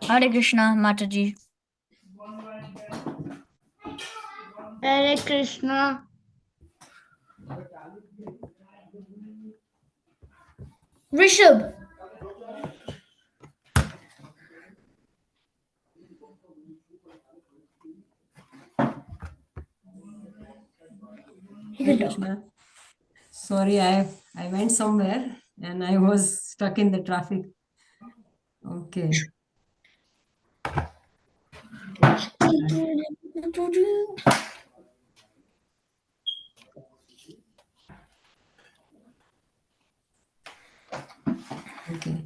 Hare Krishna, Mataji. Hare Krishna. Rishabh. Hare Krishna. Sorry, I went somewhere and I was stuck in the traffic. Okay. Okay.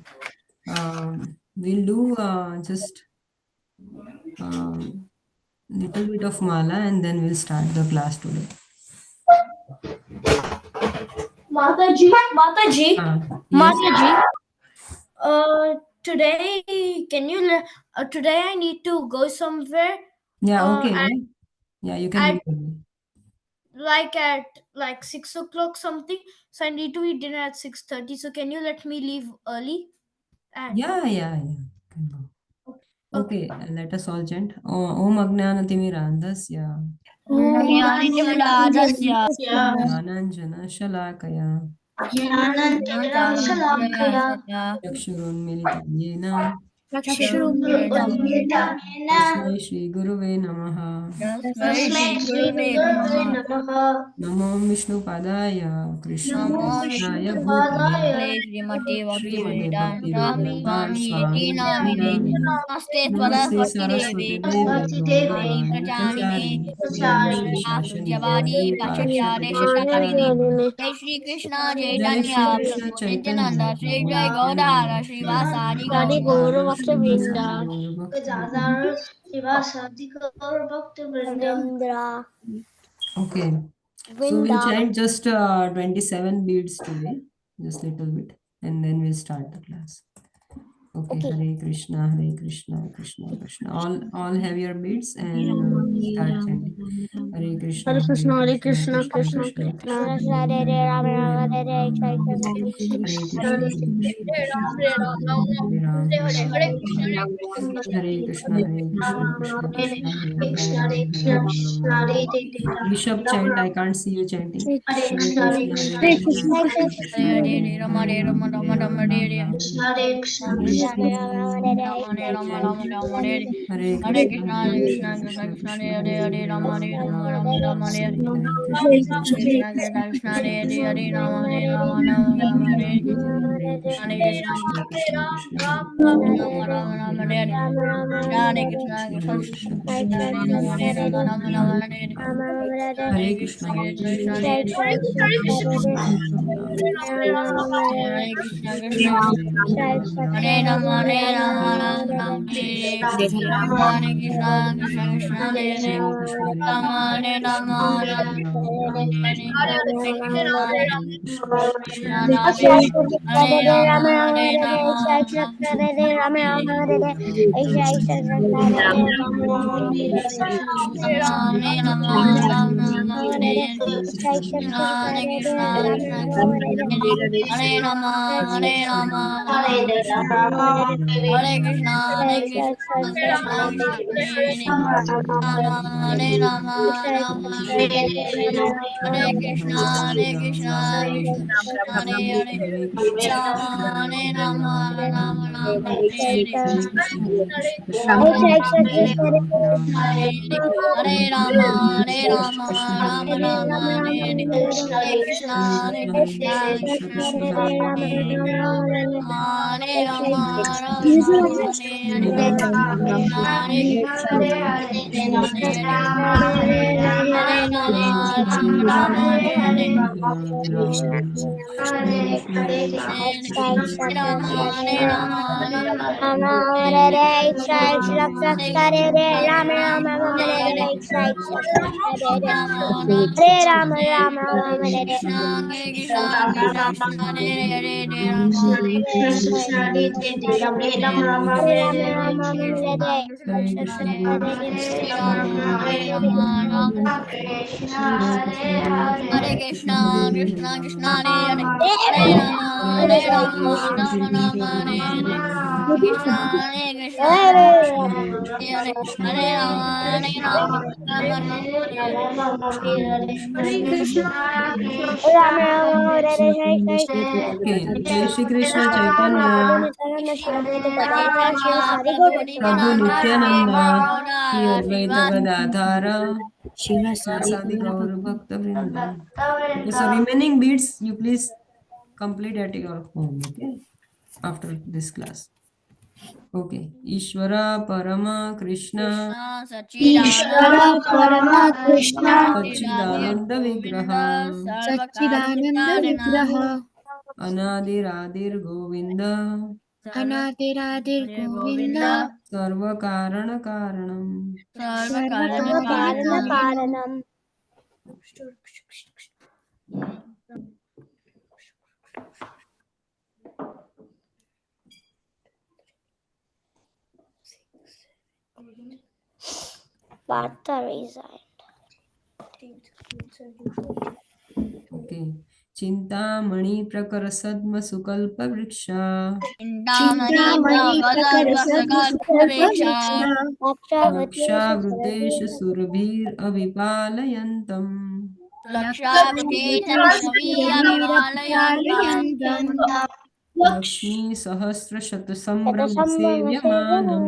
We'll do just little bit of mala and then we'll start the class today. Mataji. Yes. Today, today I need to go somewhere. Yeah, okay. Yeah, you can leave early. Like at 6 o'clock something. So I need to eat dinner at 6:30. So can you let me leave early? Yeah. Can go. Okay, let us all chant. Om Ajnanatimirandasya. Jnananjana Shalakaya. Chakshurunmilitam yena. Tasmai Shri Guruve Namaha. Namo Vishnu Padaya Krishnaya Bhutale Srimate Bhakti Vedanta Swami Namini Namaste Saraswati Devi Gauravani Pracharini Shri Shashani Jai Shri Krishna Jai Chaitanya Shri Krishna Prabhu Chaitanya Nityananda Shri Jai Gaudara Shri Vasadi Sadi Gaura Bhakta Shri Vrinda. Vasadi Vrindra. Okay. So we'll chant just 27 beads today, just little bit, and then we'll start the class. Okay. Hare Krishna, Krishna Krishna. All have your beads and start chanting. Hare Krishna, Hare Krishna, Hare Krishna, Krishna Krishna Krishna. Krishna, Hare Rama, Rama Hare Hare, Hare Krishna, Hare Ram, Hare Krishna, Krishna Krishna, Hare Ram, Hare Ram. Rishabh chant, I can't see you chanting. Hare Krishna, Hare Krishna, Hare Rama Rama Rama Rama Hare Hare Hare Krishna Krishna Krishna Hare Hare Rama Rama Rama Rama Hare Krishna Krishna Hare Hare Rama Rama Rama Hare Hare Krishna Rama Rama Rama Hare Hare Krishna Krishna Hare Rama Rama Rama Hare Hare Krishna Krishna Hare Hare Krishna Krishna Hare Rama Rama Rama Hare Hare Krishna Krishna Krishna Hare Rama Rama Rama Hare Krishna Hare Rama Hare Rama, Rama Rama, Hare Krishna, Hare Krishna, Krishna Krishna, Hare Rama, Rama Rama, Hare Hare Krishna, Hare Krishna, Hare Rama, Ram Hare Hare. Krishna Hare Ram Hare Ram Rama Hare Jai Shri Krishna Hare Rama Rama Hare Jai Shri Krishna Hare Rama Rama Hare Krishna Hare Krishna Krishna Hare Hare Ram Hare Hare Krishna Krishna Krishna Hare Hare Hare Rama Rama Rama Hare Hare Krishna Hare Krishna Hare Hare Rama Rama Hare Krishna Rama Rama Hare Jai Jai Okay, Jai Shri Krishna Chaitanya, Prabhu Nityananda, Shri Advaita Gadadhara, Sadi Gaur Bhakta Vrinda. Okay, so remaining beats you please complete at your home, okay, after this class. Okay, Ishvara Parama Krishna Ishvara Parama Krishna Satchidananda Vigraha Satchidananda Vigraha Anadiradir Govinda Anadiradir Govinda Sarva Karana Karanam. Sarva Karana Karanam. Partha resigned. Okay. Chintamani Prakara Sadma Sukalpa Vriksha Laksha Vrudesha Surabhir Avipalayantam Lakshmi Sahasra Shata Sambrama Sevyamanam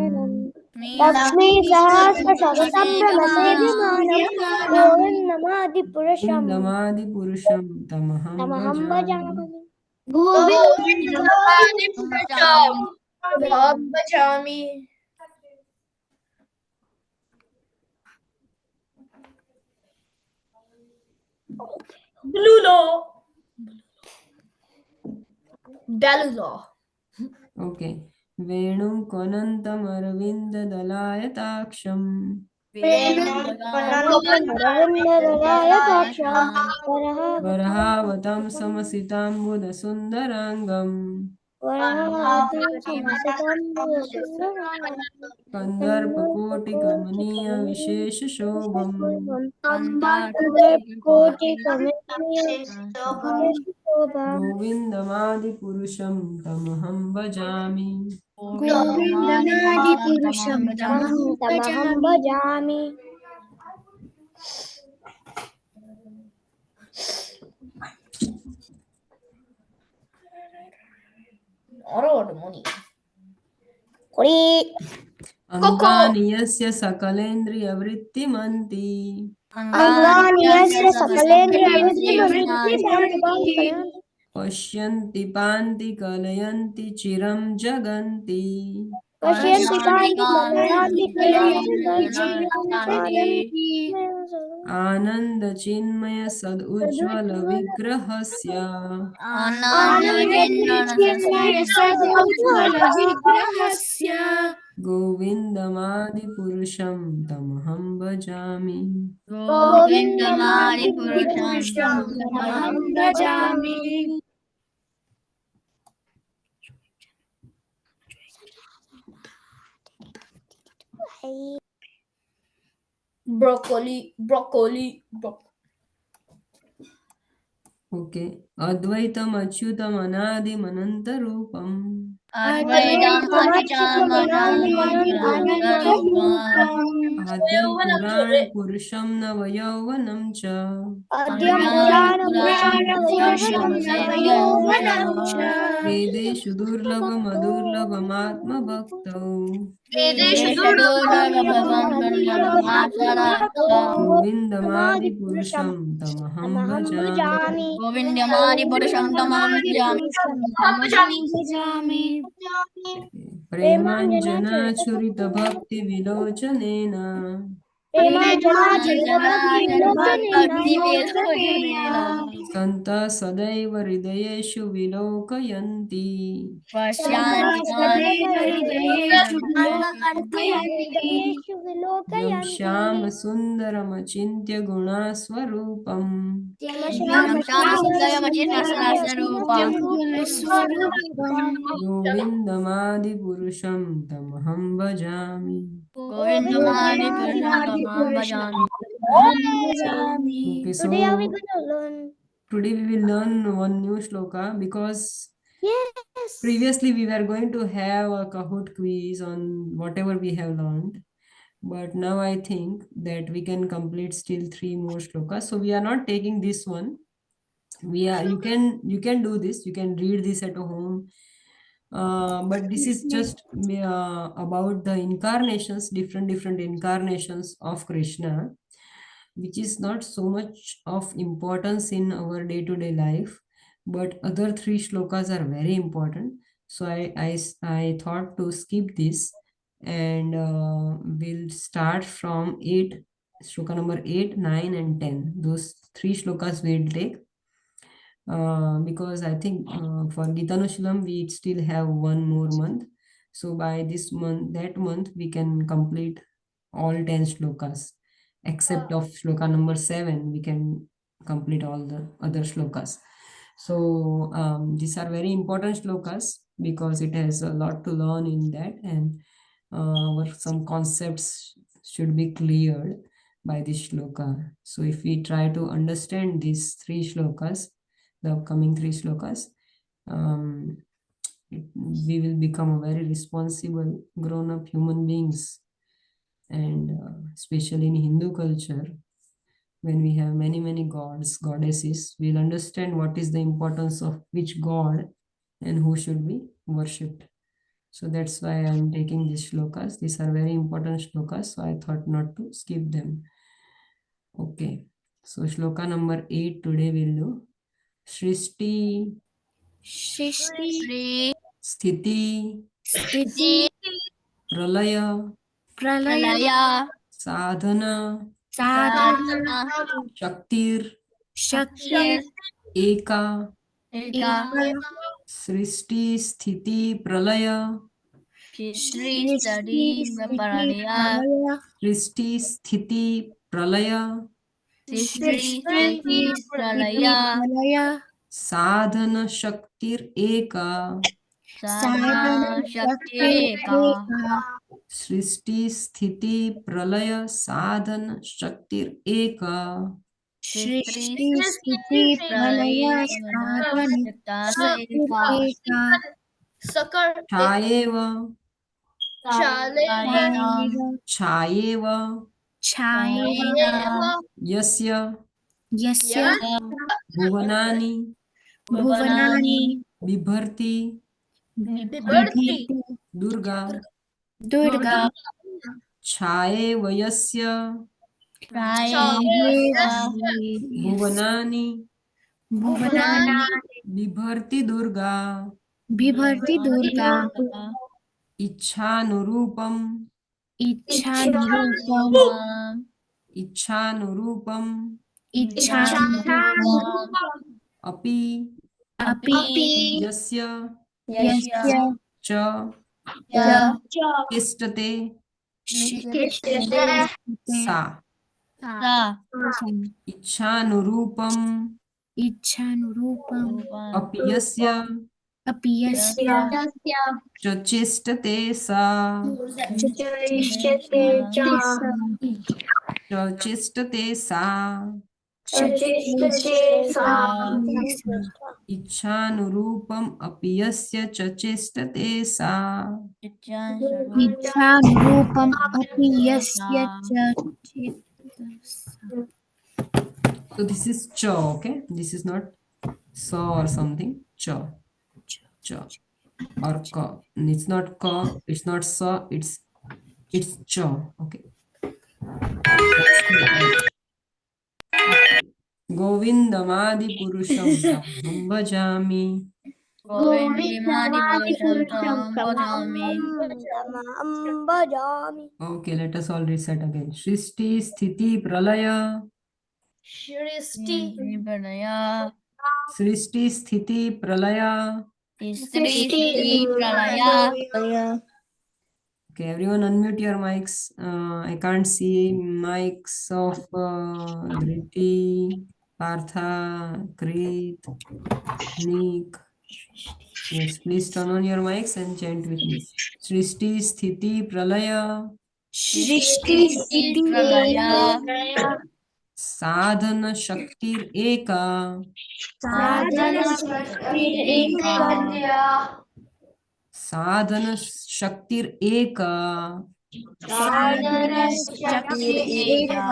Lakshmi Sahasra Shatasambrama Sevimanam Govindamadi Purusham Indamadi Purusham Tamaham Tamaham Bhajami. Bhajami. Blue law. Dalula. Okay. Venu Konantam Aravinda Dalayataaksham Varahavatam Samasitam Buddha Sundarangam Kandarpakoti Kamaniya Vishesha Shobham Govindamadi Purusham Tamaham Bhajami. Govindamadi Purusham Tamaham Bhajami. Kori. Anganiyasya Sakalendriya Vrittimanti Anganiyasya Sakalendriya Vrittimanti Pashyanti Panti Kalayanti Chiram Jaganti Pashyanti Ananda Chinmaya Sad Ujjvala Vigrahasya Govindamadi Purusham Tamaham Bhajami. Govindamadi Purusham Tamaham Bhajami. Broccoli. Okay. Advaitam Achyutam Anadim Anantarupam Advaitam Achyutam Anantarupam Adyam Purana Purusham Navayauvanam Cha Vedeshu Durlabam Adurlabam Atma Bhaktau Govindamadi Purusham Tamaham Bhajami. Govindamadi Purusham Tamaham Bhajami. Premanjana Churita Bhakti Vilochanena सन्तः सदैव हृदयेषु विलोकयन्ति यं Shyam सुन्दरमचिन्त्य गुणास्वरूपम् गोविन्दमादिपुरुषं तमहं भजामि Okay, so Today are we going to learn? today we will learn one new shloka because Yes. previously we were going to have a Kahoot quiz on whatever we have learned, but now I think that we can complete still 3 more shlokas. So we are not taking this one. You can do this. You can read this at home. But this is just about the incarnations, different incarnations of Krishna, which is not so much of importance in our day-to-day life, but other 3 shlokas are very important. So I thought to skip this and we'll start from 8, shloka number 8, 9 and 10. Those 3 shlokas we'll take. Because I think for Gitanushlam we still have 1 more month. So by this month, that month, we can complete all 10 shlokas. Except of shloka number 7, we can complete all the other shlokas. So these are very important shlokas because it has a lot to learn in that, and some concepts should be cleared by this shloka. So if we try to understand these 3 shlokas, the upcoming 3 shlokas, we will become a very responsible grown-up human beings. And especially in Hindu culture, when we have many gods, goddesses, we'll understand what is the importance of which god and who should be worshipped. So that's why I'm taking these shlokas. These are very important shlokas, so I thought not to skip them. Okay, so shloka number 8 today we'll do. Shrishti, Sthiti, Pralaya, Sadhana, Shaktir, Eka, Srishti, Sthiti, Pralaya, Srishti, Sthiti, Pralaya, Sadhana, Shaktir, Eka, Srishti, Sthiti, Pralaya, Sadhana, Shaktir, Eka, Chayeva, Chayeva, Yasya, Bhuvanani, Bibharti, Durga, Chayeva Yasya, Bhuvanani, Bibharti Durga, Ichanurupam, Ichanurupam, Api, Yasya, Cha, Tistate, Sa, Ichanurupam, Api Yasya, Chachestate Sa, Chachestate Sa, Ichanurupam Api Yasya Chachestate Sa. So this is cha, okay? This is not sa or something. Cha, cha, or ka. And it's not ka. It's not sa. It's cha. Okay. Govindamadi Purusham Tamham Bhajami. Govindamadipurusham bhajami. Tamaham bhajami. Okay, let us all reset again. Shrishti, Sthiti, Pralaya. Shristi, Pranaya. Srishti, Sthiti, Pralaya. Srishti Pralaya. Okay, everyone unmute your mics. I can't see mics of Dhriti, Partha, Krit, Nick. Yes, please turn on your mics and chant with me. Srishti, Sthiti, Pralaya. Srishti Pralaya. Sadhana Shaktir Eka. Sadhana Shakti Eka. Sadhana Shaktir Eka. Sadhana Shakti Eka.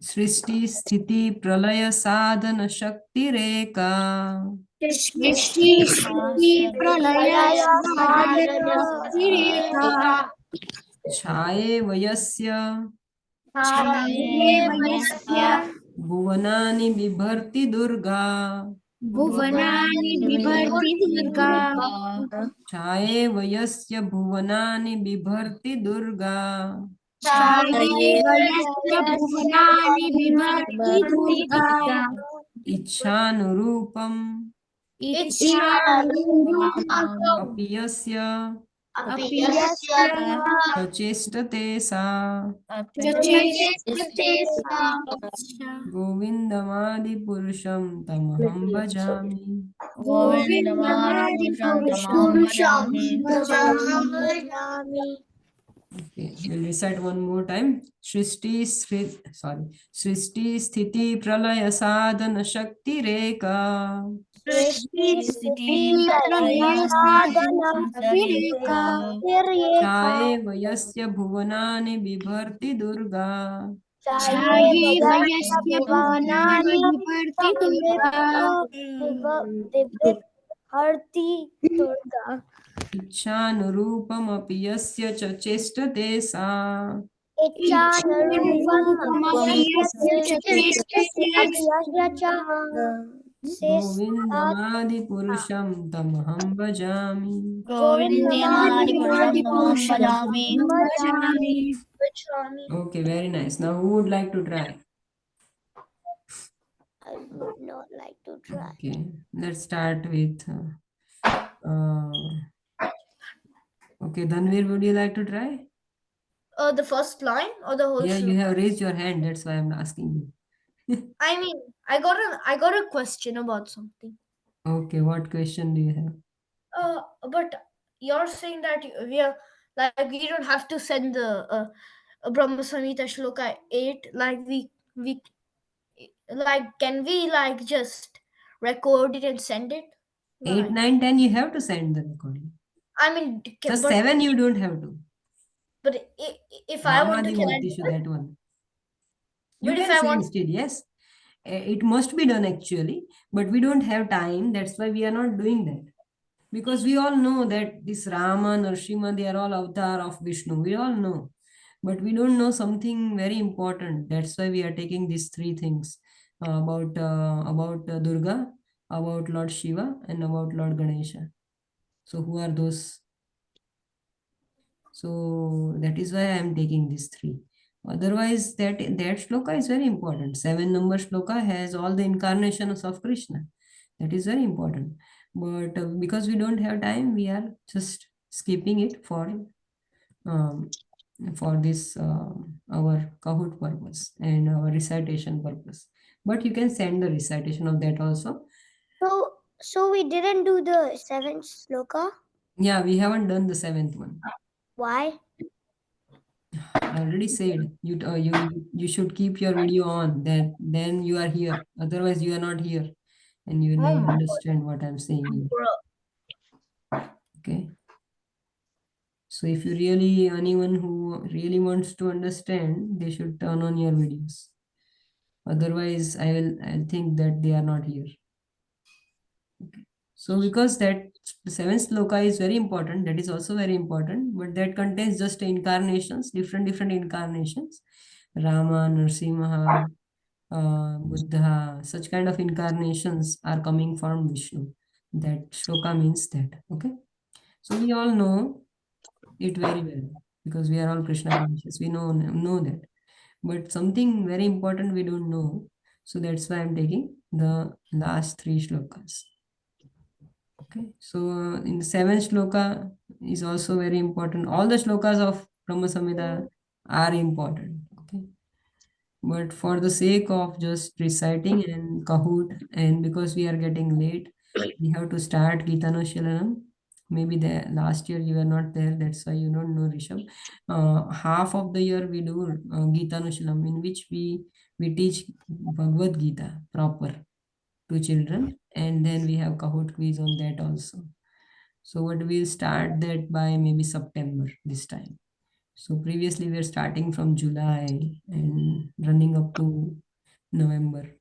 Srishti Sthiti Pralaya Sadhana Shaktir Eka. Srishti Pralaya Sadhana Shakti Eka. Chhaye Vayasya Vayasya Bhuvanani Bibharti Durga. Bhuvanani Vibharti Durga. Chhaye Vayasya Bhuvanani Bibharti Durga. Chaye Vayasya Bhuvanani Vibharti Durga. Ichanurupam Ichanurupam Apiyasya Apiyasya Sachestate Sa. Chachestate Govindamadi Purusham Tamaham Bhajami. Govindamadi Purusham Bhajami. Okay, we'll recite one more time. Srishti, Srishti, Sthiti, Pralaya, Sadhana, Shakti, Reka. Chaye Vayasya Bhuvanani Bibharti Durga. Chaye Vayasya Bhuvanani Vibharti Durga. Bibharti Durga. Ichanurupam Apiyasya Chachestate Sa. Govindamadi Purusham Tamaham Bhajami. Govindamadi Purusham Bhajami. Okay, very nice. Now, who would like to try? I would not like to try. Okay, let's start with. Okay, Dhanvir, would you like to try? the first line or the whole Yeah, you shloka? have raised your hand. That's why I'm asking you. I mean, I got a question about something. Okay, what question do you have? But you're saying that we are like we don't have to send the Brahma Samhita Shloka 8. Like we like can we like just record it and send it? 8, Like, 9, 10, you have to send the recording. I mean, Just but 7, you don't have to. but if I want to, Ramadi can I Motishu, do it? that one. You But if can I say want, instead, yes. It must be done actually, but we don't have time. That's why we are not doing that. Because we all know that this Rama, Narsimha, they are all avatar of Vishnu. We all know. But we don't know something very important. That's why we are taking these 3 things about Durga, about Lord Shiva, and about Lord Ganesha. So who are those? So that is why I am taking these 3. Otherwise, that shloka is very important. 7 number shloka has all the incarnations of Krishna. That is very important. But because we don't have time, we are just skipping it for this our Kahoot purpose and our recitation purpose. But you can send the recitation of that also. So we didn't do the 7th sloka. Yeah, we haven't done the 7th one. Why? I already said you should keep your video on. Then you are here. Otherwise, you are not here, and you will never understand what I'm saying. Okay. So if you really, anyone who really wants to understand, they should turn on your videos. Otherwise, I'll think that they are not here. Okay. So because that 7th sloka is very important, that is also very important, but that contains just incarnations, different incarnations. Rama, Narsimha, Buddha, such kind of incarnations are coming from Vishnu. That shloka means that. Okay. So we all know it very well because we are all Krishna conscious. We know that. But something very important we don't know. So that's why I'm taking the last 3 shlokas. Okay. So in the 7th shloka is also very important. All the shlokas of Brahma Samhita are important. Okay. But for the sake of just reciting and Kahoot, and because we are getting late, we have to start Gitanoshalanam. Maybe the last year you were not there, that's why you don't know, Rishabh. Half of the year we do Gitanoshalanam, in which we teach Bhagavad Gita proper to children, and then we have Kahoot quiz on that also. So what we'll start that by maybe September this time. So previously we were starting from July and running up to November.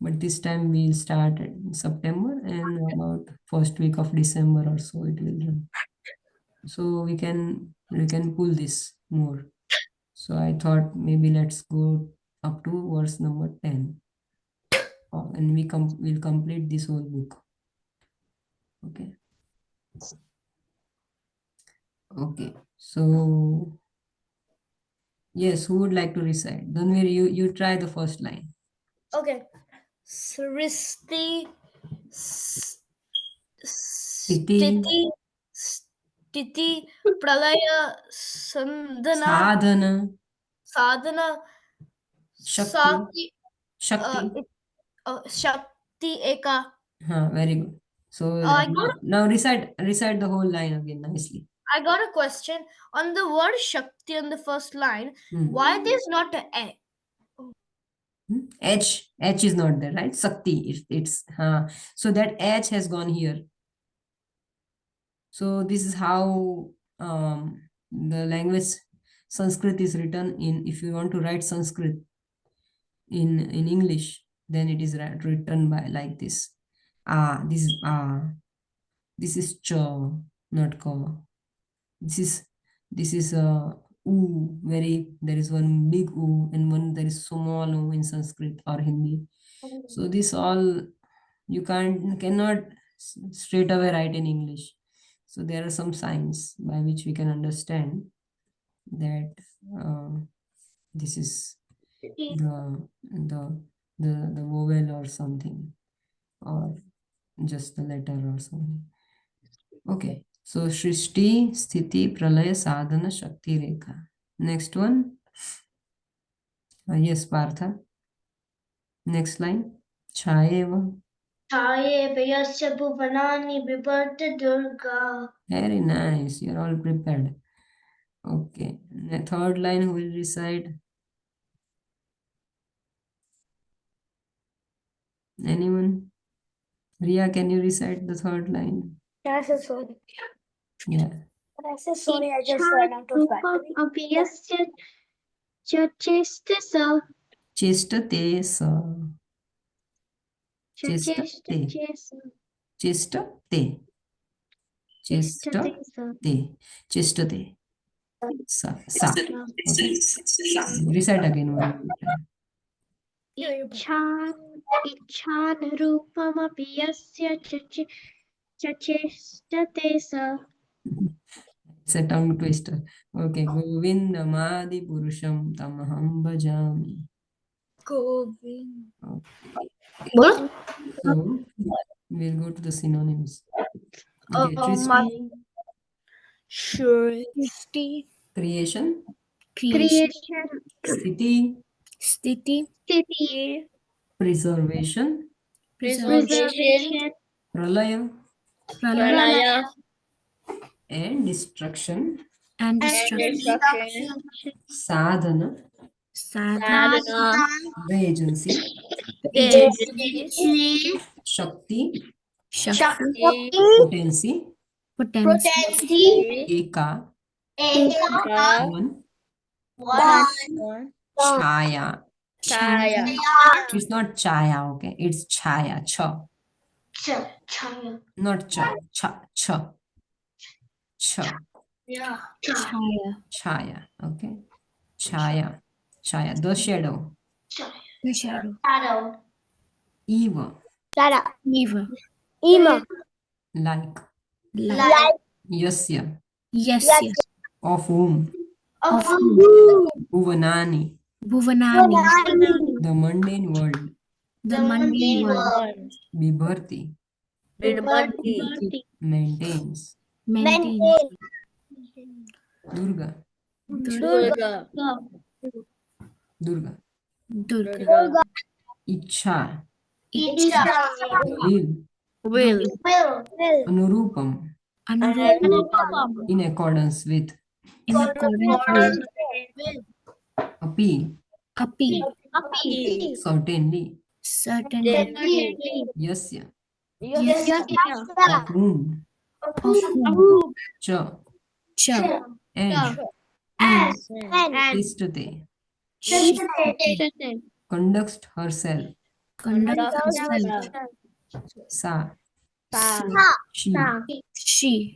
But this time we'll start in September and about first week of December or so it will run. So we can pull this more. So I thought maybe let's go up to verse number 10. And we'll complete this whole book. Okay. Okay. So yes, who would like to recite? Dhanvir, you try the first line. Okay. Sristi, Stiti, Stiti, Pralaya, Sandhana, Sadhana, Sadhana, Shakti, Sakti, Shakti. Shakti Eka. Very good. So I got now recite the whole line again nicely. I got a question on the word Shakti on the first line. Why there's not a A? H is not there, right? Sakti, it's so that H has gone here. So this is how the language Sanskrit is written in. If you want to write Sanskrit in English, then it is written by like this. This is this is cha, not ka. This is oo, there is one big oo and one there is small oo in Sanskrit or Hindi. So this all you cannot straight away write in English. So there are some signs by which we can understand that this is the vowel or something, or just the letter or something. Okay. So Shrishti, Sthiti, Pralaya, Sadhana, Shakti, Rekha. Next one. Yes, Partha. Next line. Chayeva. Chayeva yasya bhuvanani vibharta durga. Very nice. You're all prepared. Okay. The third line, who will recite? Anyone? Riya, can you recite the third line? Yes, sorry. Yeah. Sorry, I just ran out of battery. Abhyasya chestasa. Chestate sa. Chestate. Chestate. Chestate. Chestate. Sa. Okay. Recite again one more time. Ichan rupamapi yasya chachestate sa. It's a tongue twister. Okay. Govindamadi Purusham Tamaham Bhajami. Govind. Okay. So we'll go to the synonyms. Okay. Shrishti, Creation. Creation. Sthiti. Sthiti, Preservation. Preservation. Pralaya. Pranaya, And destruction. and destruction. Sadhana. Sadhana, The agency. agency, Shakti. Shakti, Potency. potency, Eka. One. Chaya. Chaya, It's not chaya, okay? It's chaya. Cha. Not cha. Cha. Cha. Cha. Chaya, Chaya. Okay. Chaya. Chaya. The shadow. the shadow, Eva. Eva, Ima. like, Like. yasya, Yes, Yes. yes. of whom, Of whom? bhuvanani, Bhuvanani. the mundane world, The mundane world. bibharti, maintains, Maintains. Durga, Durga. Durga, Durga. Ichha, Ichha. the Will. will, Anurupam, Anurupam. in accordance with, In accordance with. api, Api. certainly, Certainly. yasya, Yes. of whom, Of whom? cha, Cha. and And. tistate, She. conducts herself, Conduct herself. sa, she, She.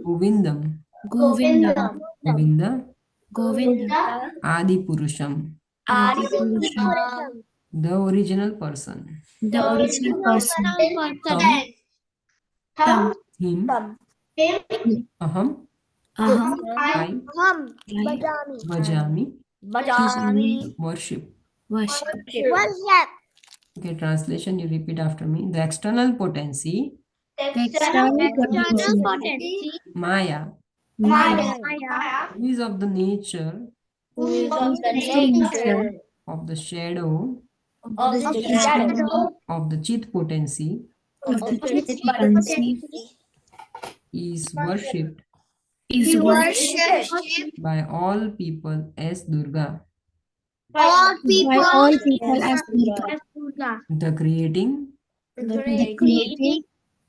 govindam, Govinda. Govinda, Govinda. Adi Purusham, Adi Purusham. the original person, The original person. tam, Tam. him, aham, Aham. I, Like. bhajami, His worship. worship. Okay, translation, you repeat after me. The external potency, The external potency. Maya, Maya. is of the nature Is the nature of the shadow of the shadow of the chit potency, of the chief potency. is worshipped Is worshipped by all people as Durga, by all people as Durga. the creating, The creating,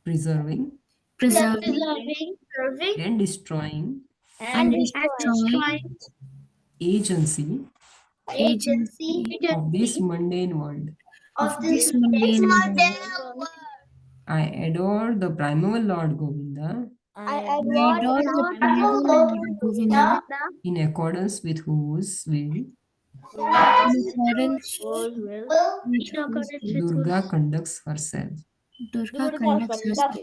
preserving, preserving, and destroying and destroying agency agency of this mundane world. of this mundane world. I adore the primeval Lord Govinda, I adore the primeval Lord Govinda in accordance with whose will in accordance with whose Durga conducts herself. Durga conducts herself.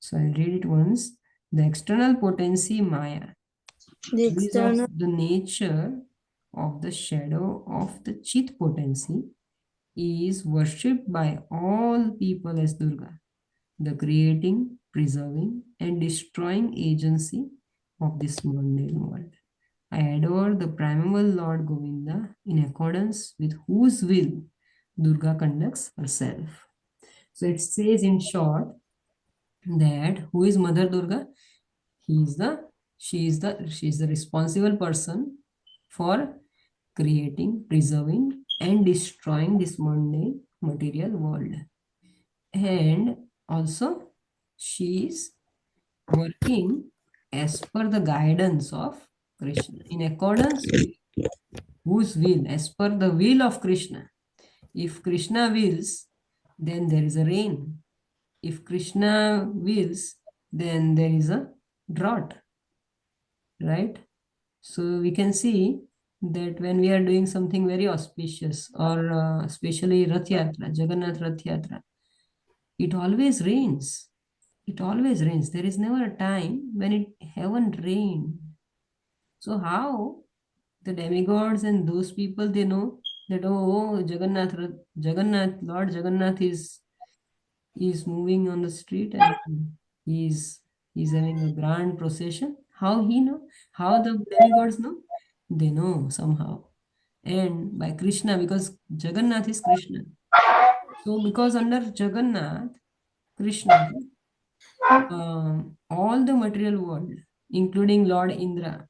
So I'll read it once. The external potency Maya is of the nature of the shadow of the Chit potency, is worshipped by all people as Durga, the creating, preserving, and destroying agency of this mundane world. I adore the primeval Lord Govinda, in accordance with whose will Durga conducts herself. So it says in short that who is Mother Durga? She is the responsible person for creating, preserving, and destroying this mundane material world. And also she is working as per the guidance of Krishna, in accordance with whose will, as per the will of Krishna. If Krishna wills, then there is a rain. If Krishna wills, then there is a drought, right? So we can see that when we are doing something very auspicious, or especially Rath Yatra, Jagannath Rath Yatra, it always rains. It always rains. There is never a time when it haven't rained. So how the demigods and those people, they know that, oh, Lord Jagannath is moving on the street and he's having a grand procession. How he know? How the demigods know? They know somehow. And by Krishna, because Jagannath is Krishna. So because under Jagannath, Krishna, all the material world, including Lord Indra,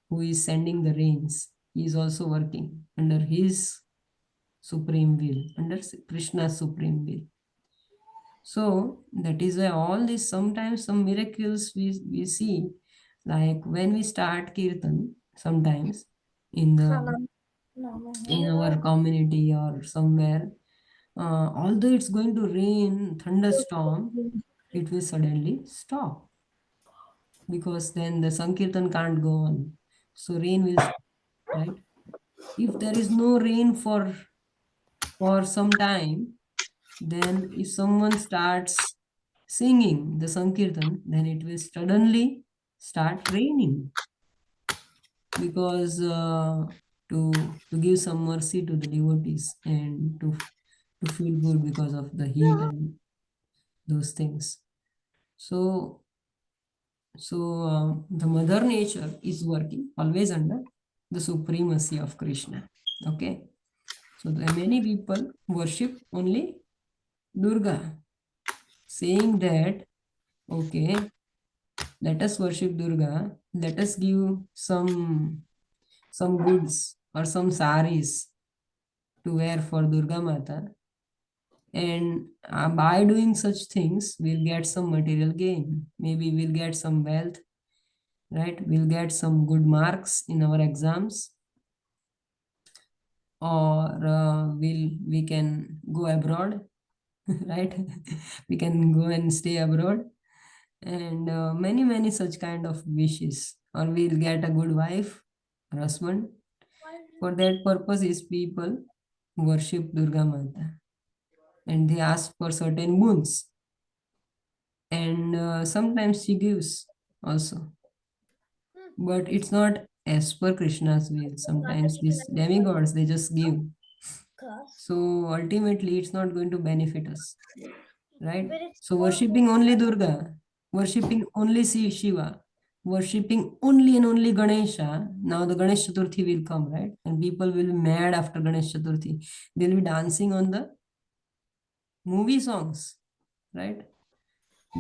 who is sending the rains, he is also working under his supreme will, under Krishna's supreme will. So that is why all this, sometimes some miracles we see, like when we start Kirtan, sometimes in our community or somewhere, although it's going to rain, thunderstorm, it will suddenly stop, because then the Sankirtan can't go on. So rain will stop, right? If there is no rain for some time, Then if someone starts singing the Sankirtan, then it will suddenly start raining, because to give some mercy to the devotees and to feel good because of the heat and those things. So the mother nature is working always under the supremacy of Krishna. Okay. So the many people worship only Durga, saying that, okay, let us worship Durga, let us give some goods or some saris to wear for Durga Mata, and by doing such things we'll get some material gain. Maybe we'll get some wealth, right? We'll get some good marks in our exams, or we can go abroad, right? We can go and stay abroad, and many such kind of wishes, or we'll get a good wife or husband. For that purpose is people worship Durga Mata, and they ask for certain boons, and sometimes she gives also, but it's not as per Krishna's will. Sometimes these demigods, they just give, so ultimately it's not going to benefit us, right? So worshipping only Durga, worshipping only Shiva, worshipping only and only Ganesha. Now the Ganesh Chaturthi will come, right? And people will be mad after Ganesh Chaturthi. They'll be dancing on the movie songs, right?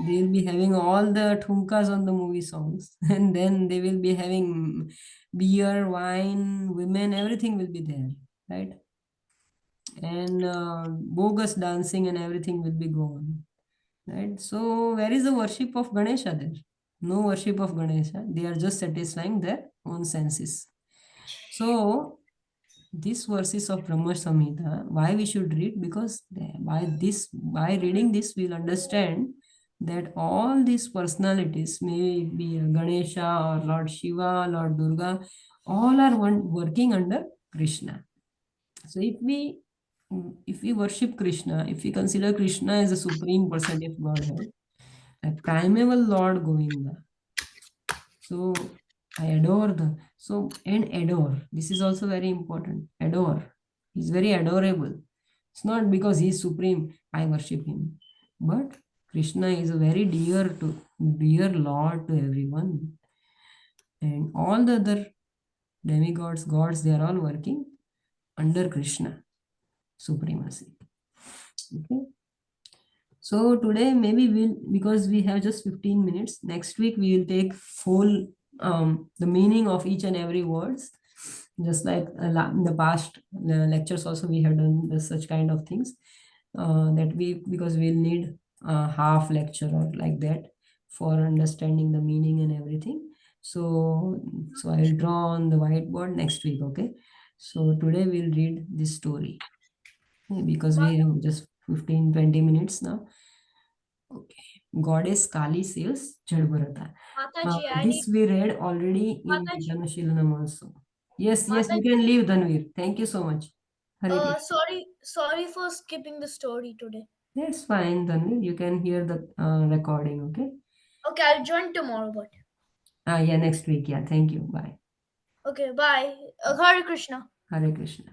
They'll be having all the thumkas on the movie songs, and then they will be having beer, wine, women, everything will be there, right? And bogus dancing and everything will be gone, right? So where is the worship of Ganesha there? No worship of Ganesha. They are just satisfying their own senses. So these verses of Brahma Samhita, why we should read? Because by reading this, we'll understand that all these personalities, may be Ganesha or Lord Shiva, Lord Durga, all are working under Krishna. So if we worship Krishna, if we consider Krishna as a supreme personality of Godhead, a primeval Lord Govinda, so I adore and adore. This is also very important. Adore. He's very adorable. It's not because he's supreme, I worship him. But Krishna is a very dear Lord to everyone. And all the other demigods, gods, they are all working under Krishna supremacy. Okay. So today maybe because we have just 15 minutes, next week we will take full the meaning of each and every words, just like in the past lectures also we have done such kind of things, because we'll need half lecture or like that for understanding the meaning and everything. So I will draw on the whiteboard next week. Okay. So today we'll read this story, because we have just 15-20 minutes now. Okay. Goddess Kali says Jadbharata. This we read already in Gitanashilanam also. Yes, you can leave, Dhanvir. Thank you so much. Sorry for skipping the story today. That's fine, Dhanvir. You can hear the recording, okay? Okay, I'll join tomorrow, but. Yeah, next week. Yeah, thank you. Bye. Okay, bye. Hare Krishna. Hare Krishna.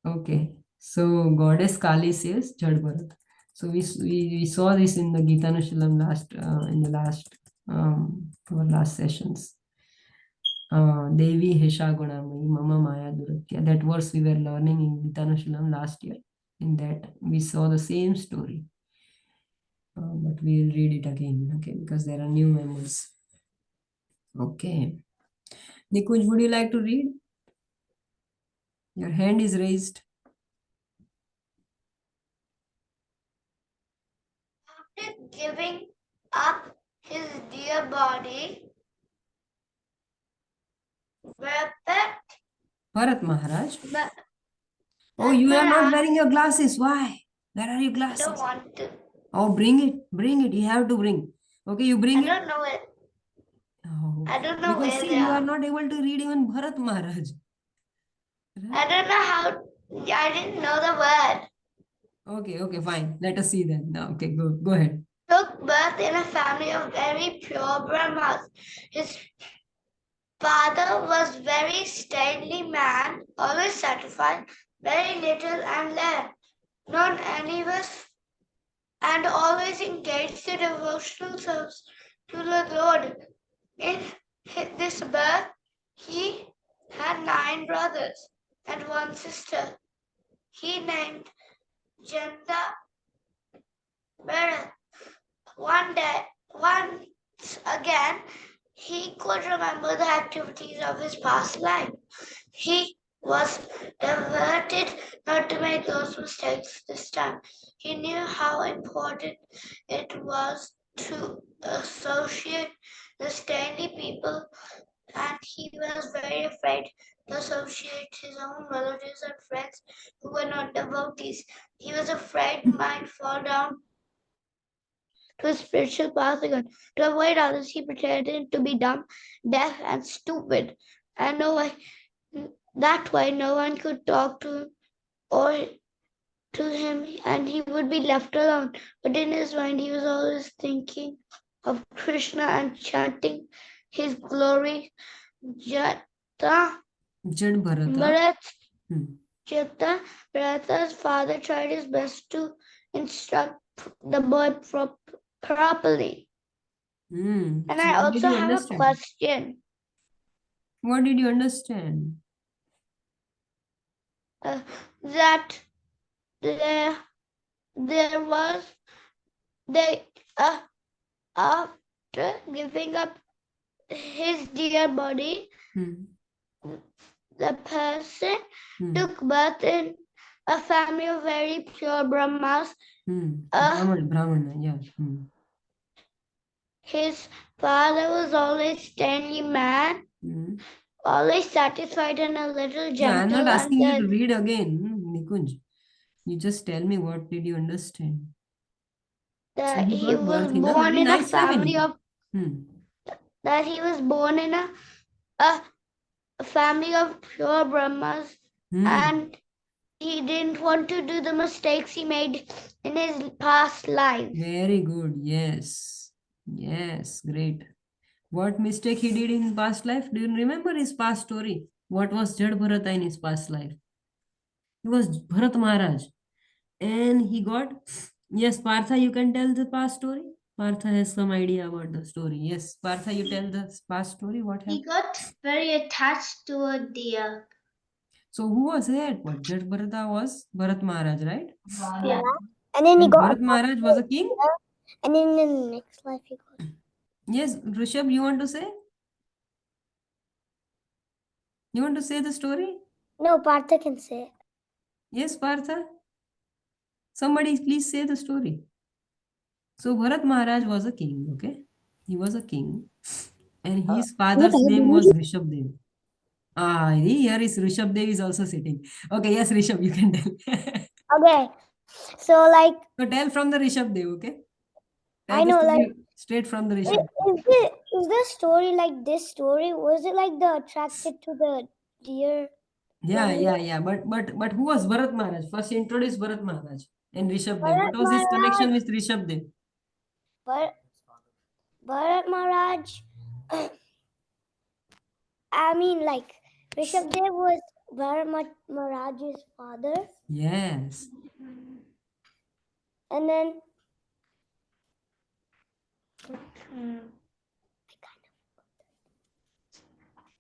Okay, so Goddess Kali says Jadbharata. So we saw this in the Gitanashilam our last sessions. Devi Hesha Gunamayi Mama Maya Duratya. That verse we were learning in Gitanashilam last year. In that we saw the same story, but we will read it again, okay? Because there are new members. Okay, Nikunj, would you like to read? Your hand is raised. After giving up his dear body, Bharat Maharaj. Oh, you are not wearing your glasses. Why? Where are your glasses? I don't want to. Oh, bring it. You have to bring. Okay, you bring it. I don't know it. Oh. I don't know because where see, they you are. are not able to read even Bharat Maharaj. Right? I don't know how. I didn't know the word. Okay, fine. Let us see then. Now, okay, go ahead. Took birth in a family of very pure Brahmas. His father was very stately man, always satisfied, very little and led, not any was, and always engaged in devotional service to the Lord. In this birth, he had 9 brothers and 1 sister. He named Janta Bharat. Once again, he could remember the activities of his past life. He was diverted not to make those mistakes this time. He knew how important it was to associate the Stanley people, and he was very afraid to associate his own relatives and friends who were not devotees. He was afraid he might fall down to his spiritual path again. To avoid others, he pretended to be dumb, deaf, and stupid, and that way no one could talk to him or to him, and he would be left alone. But in his mind, he was always thinking of Krishna and chanting his glory. Jata Jad Bharata. Bharat. Hmm. Jata Bharata's father tried his best to instruct the boy properly. Hmm. And So I what did also you have a understand? question. What did you understand? That there was after giving up his dear body, the person took birth in a family of very pure Brahmas. Brahmana, yeah. His father was always stately man, always satisfied and a little gentle. Yeah, I'm not asking you and to read again, Nikunj. You just tell me what did you understand. that So he got was birth in a born very in a nice family family. of that he was born in a family of pure Brahmas, and he didn't want to do the mistakes he made in his past life. Very good. Yes. Yes. Great. What mistake he did in past life? Do you remember his past story? What was Jad Bharata in his past life? He was Bharat Maharaj. And he got, yes, Partha, you can tell the past story. Partha has some idea about the story. Yes, Partha, you tell the past story. What happened? He got very attached to a deer. So who was it? What Jad Bharata was Bharat Maharaj, right? Yeah. And then he got Bharat Maharaj was a king. And then in the next life he got. Yes, Rishabh, you want to say? You want to say the story? No, Partha can say it. Yes, Partha. Somebody please say the story. So Bharat Maharaj was a king, okay? He was a king. And his father's name was Rishabdev. Here is Rishabdev is also sitting. Okay, yes, Rishabh, you can tell. Okay. So like So tell from the Rishabdev, okay? Tell I the know story like straight from the Rishabh. is the story like this story? Was it like the attracted to the deer? Yeah. But who was Bharat Maharaj? First introduce Bharat Maharaj and Rishabdev. Bharat What was his connection with Rishabdev? Bharat Maharaj. I mean, like Rishabdev was Bharat Maharaj's father, Yes. and then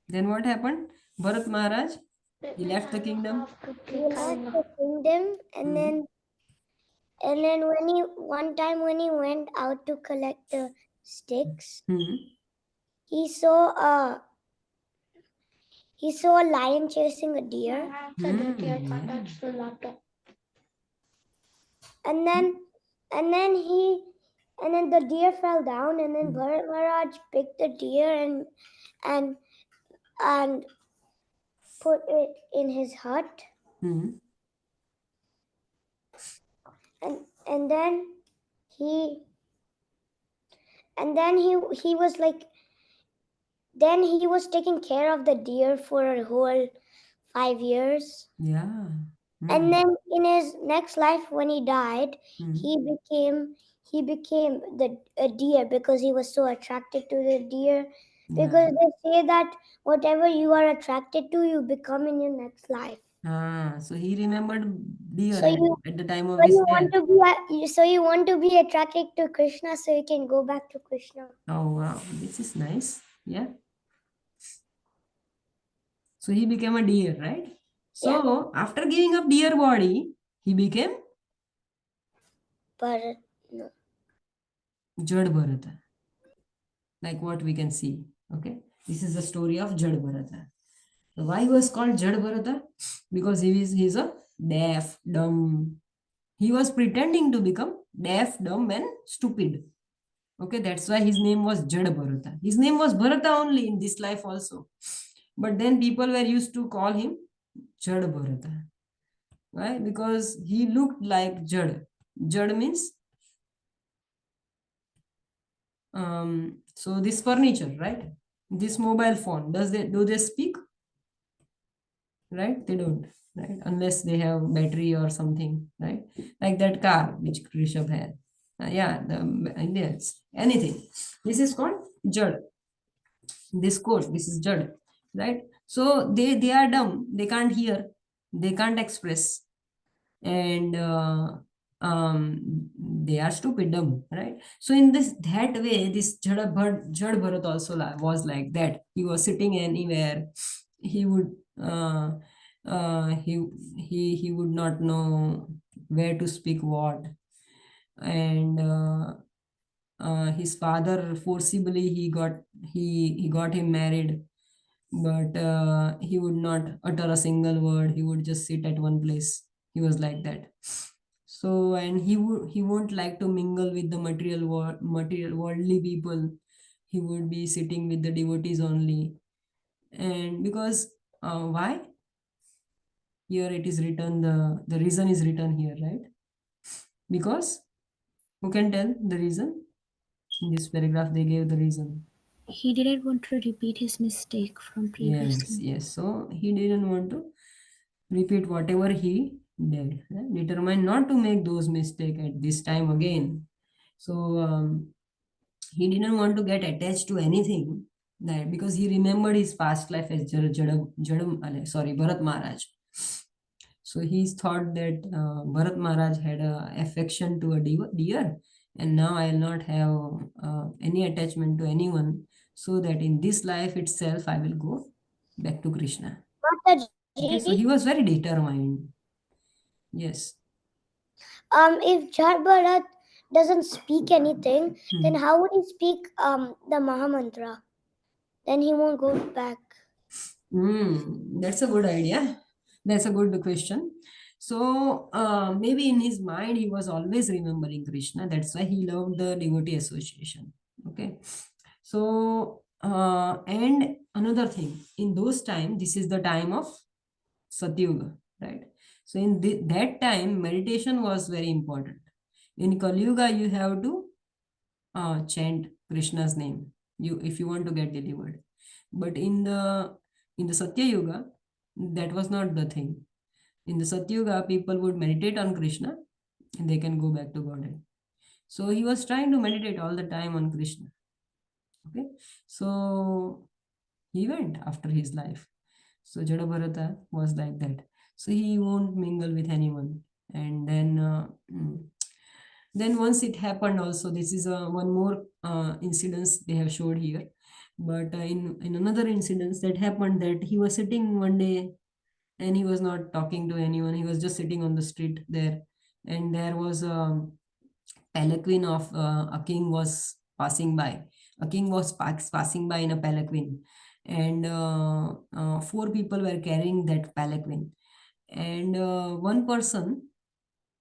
Then what happened? Bharat Maharaj, he left the kingdom. he left the kingdom, and then one time when he went out to collect the sticks, he saw a lion chasing a deer. And then the deer fell down, and then Bharat Maharaj picked the deer and put it in his hut. And then he was like, then he was taking care of the deer for a whole 5 years. Yeah. And then in his next life, when he died, Hmm. he became a deer because he was so attracted to the deer. Yeah. Because they say that whatever you are attracted to, you become in your next life. So he remembered deer So you at the time of so his you death. want to be so you want to be attracted to Krishna, so you can go back to Krishna. Oh wow, this is nice. Yeah. So he became a deer, right? So after giving up deer body, he became But no. Jad Bharata, like what we can see. Okay, this is the story of Jad Bharata. So why he was called Jad Bharata? Because he's a deaf, dumb. He was pretending to become deaf, dumb, and stupid. Okay, that's why his name was Jad Bharata. His name was Bharata only in this life also. But then people were used to call him Jad Bharata. Why? Because he looked like Jad. Jad means so this furniture, right? This mobile phone, do they speak? Right? They don't, right? Unless they have battery or something, right? Like that car which Rishabh had. Yeah, the Indians, anything. This is called Jad. This code, this is Jad, right? So they are dumb, they can't hear, they can't express, and they are stupid, dumb, right? So in this that way, this Jad Bharat also was like that. He was sitting anywhere. He would uh, he he would not know where to speak what, and his father forcibly he got him married, but he would not utter a single word. He would just sit at one place. He was like that. So, and he won't like to mingle with the material worldly people. He would be sitting with the devotees only. And because why? Here it is written, the reason is written here, right? Because who can tell the reason? In this paragraph they gave the reason. He didn't want to repeat his mistake from previously. Yes. So he didn't want to repeat whatever he did. Right? Determined not to make those mistakes at this time again. So he didn't want to get attached to anything, that because he remembered his past life as Bharat Maharaj. So he thought that Bharat Maharaj had a affection to a deer, and now I will not have any attachment to anyone, so that in this life itself I will go back to Krishna. Okay, so he was very determined. Yes. If Jad Bharat doesn't speak anything, then how would he speak the Mahamantra? Then he won't go back. That's a good idea. That's a good question. So maybe in his mind he was always remembering Krishna. That's why he loved the devotee association. Okay. So and another thing, in those time, this is the time of Satyuga, right? So in that time, meditation was very important. In Kali Yuga, you have to chant Krishna's name. If you want to get delivered. But in the Satya Yuga, that was not the thing. In the Satya Yuga, people would meditate on Krishna and they can go back to Godhead. So he was trying to meditate all the time on Krishna. Okay, so he went after his life. So Jada Bharata was like that. So he won't mingle with anyone. And then once it happened also, this is one more incidence they have showed here. But in another incident that happened, that he was sitting one day and he was not talking to anyone. He was just sitting on the street there, and there was a palanquin of a king was passing by. A king was passing by in a palanquin, and four people were carrying that palanquin, and one person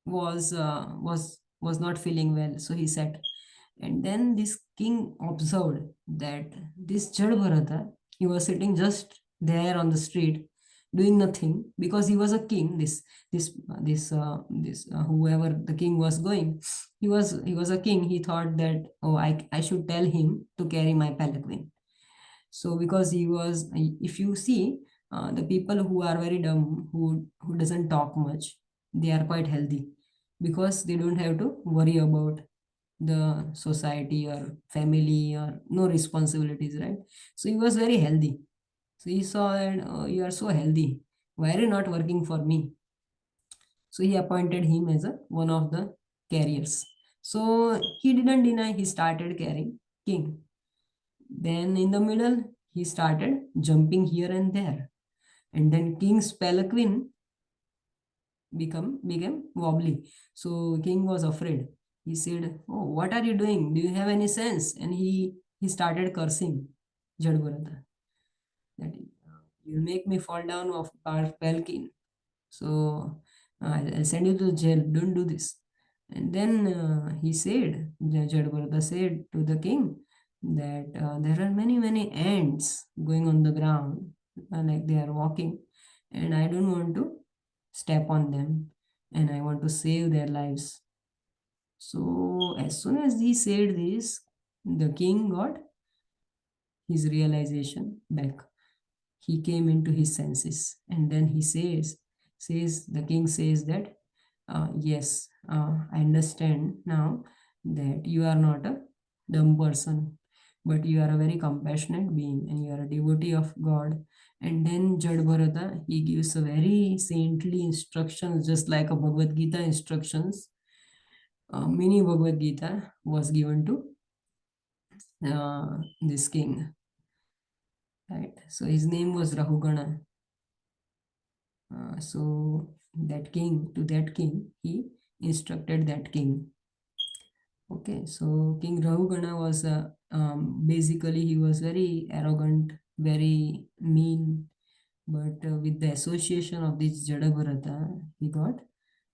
was not feeling well, so he sat. And then this king observed that this Jad Bharata, he was sitting just there on the street doing nothing, because he was a king. This whoever the king was going, he was a king. He thought that, oh, I should tell him to carry my palanquin. So because he was, if you see, the people who are very dumb, who doesn't talk much, they are quite healthy because they don't have to worry about the society or family or no responsibilities, right? So he was very healthy. So he saw that, "Oh, you are so healthy. Why are you not working for me?" So he appointed him as one of the carriers. So he didn't deny, he started carrying king. Then in the middle, he started jumping here and there. And then king's palanquin became wobbly. So king was afraid. He said, "Oh, what are you doing? Do you have any sense?" And he started cursing Jadbharata, that you make me fall down off palanquin. So I'll send you to jail. Don't do this. And then he said, Jadbharata said to the king that there are many ants going on the ground, like they are walking, and I don't want to step on them, and I want to save their lives. So as soon as he said this, the king got his realization back. He came into his senses, and then he says the king says that, yes, I understand now that you are not a dumb person, but you are a very compassionate being and you are a devotee of God. And then Jadbharata, he gives a very saintly instructions, just like a Bhagavad Gita instructions. Mini Bhagavad Gita was given to this king, right? So his name was Rahugana. So that king, to that king, he instructed that king. Okay, so King Rahugana was basically he was very arrogant, very mean, but with the association of this Jadabharata, he got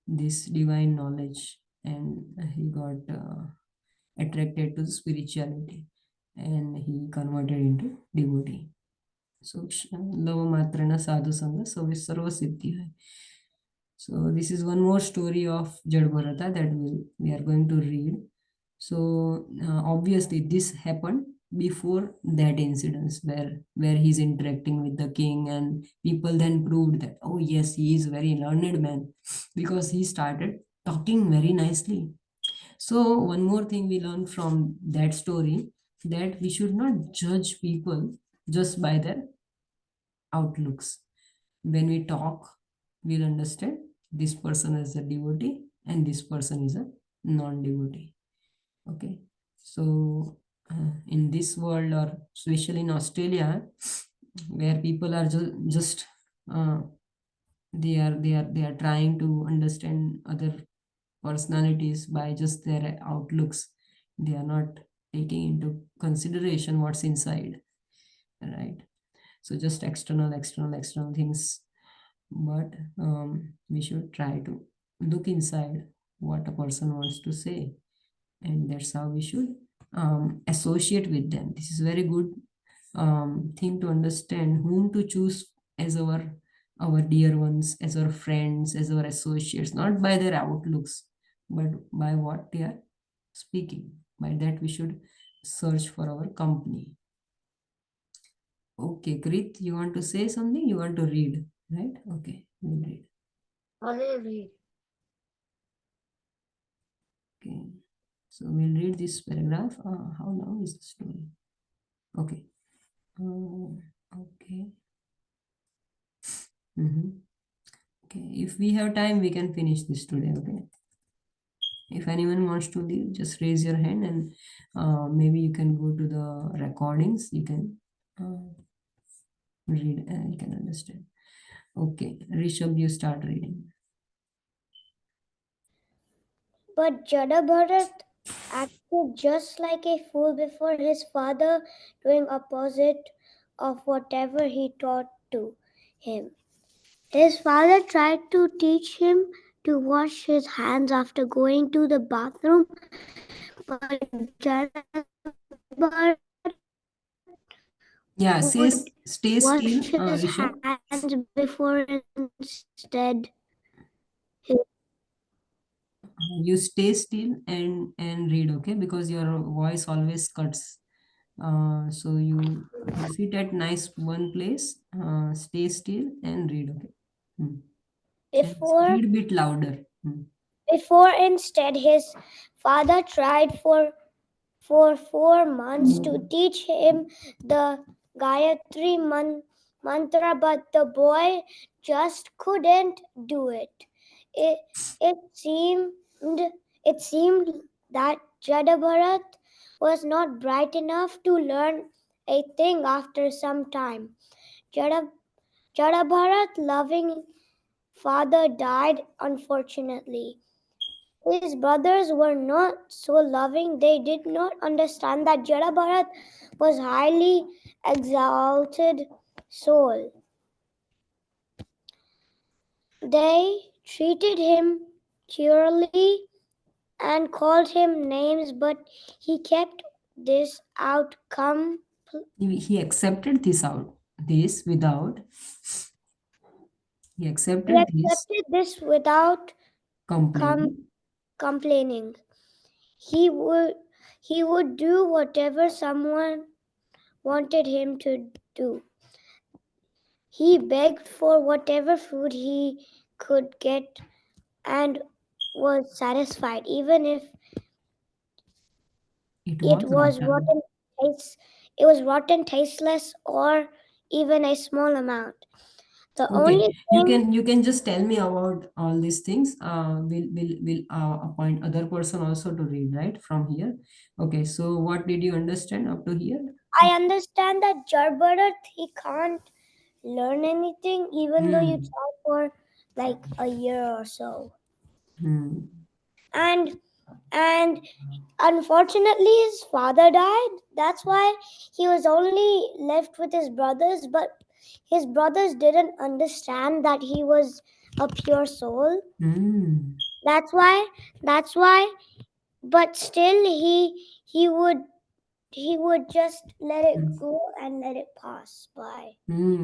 this divine knowledge, and he got attracted to spirituality, and he converted into devotee. So lava matrana sadhu sanga sarva siddhi hai. So this is one more story of Jadbharata that we are going to read. So obviously this happened before that incident where he's interacting with the king, and people then proved that, oh yes, he is very learned man, because he started talking very nicely. So one more thing we learned from that story, that we should not judge people just by their outlooks. When we talk, we'll understand this person is a devotee and this person is a non-devotee. Okay, so in this world, or especially in Australia, where people are just they are trying to understand other personalities by just their outlooks. They are not taking into consideration what's inside, right? So just external things, but we should try to look inside what a person wants to say, and that's how we should associate with them. This is very good thing to understand whom to choose as our dear ones, as our friends, as our associates, not by their outlooks, but by what they are speaking. By that we should search for our company. Okay, Krit, you want to say something? You want to read, right? Okay, we'll read. Only read. Okay, so we'll read this paragraph. How long is the story? Okay. Okay. Okay, if we have time, we can finish this today. Okay. If anyone wants to leave, just raise your hand, and maybe you can go to the recordings. You can read and you can understand. Okay, Rishabh, you start reading. But Jadabharat acted just like a fool before his father, doing opposite of whatever he taught to him. His father tried to teach him to wash his hands after going to the bathroom, but Jadabharat Yeah, stay wash still, his Rishabh. hands before instead. You stay still and read, okay? Because your voice always cuts So you sit at nice one place, stay still and read. Okay. And Before read bit louder. Before instead his father tried for 4 months to teach him the Gayatri mantra, but the boy just couldn't do it. It seemed that Jadabharat was not bright enough to learn a thing after some time. Jadabharat loving father died unfortunately. His brothers were not so loving. They did not understand that Jada Bharat was highly exalted soul. They treated him cheerily and called him names, but he kept this outcome. He accepted this without. He He accepted accepted this without complaining. complaining. He would do whatever someone wanted him to do. He begged for whatever food he could get and was satisfied, even if it was rotten, tasteless, or even a small amount. The only Okay, you can just tell me about all these things. We'll appoint other person also to read, right, from here. Okay, so what did you understand up to here? I understand that Jarbarat, he can't learn anything even though you try for like a year or so. And unfortunately his father died. That's why he was only left with his brothers, but his brothers didn't understand that he was a pure soul. That's why but still he would just let it go and let it pass by.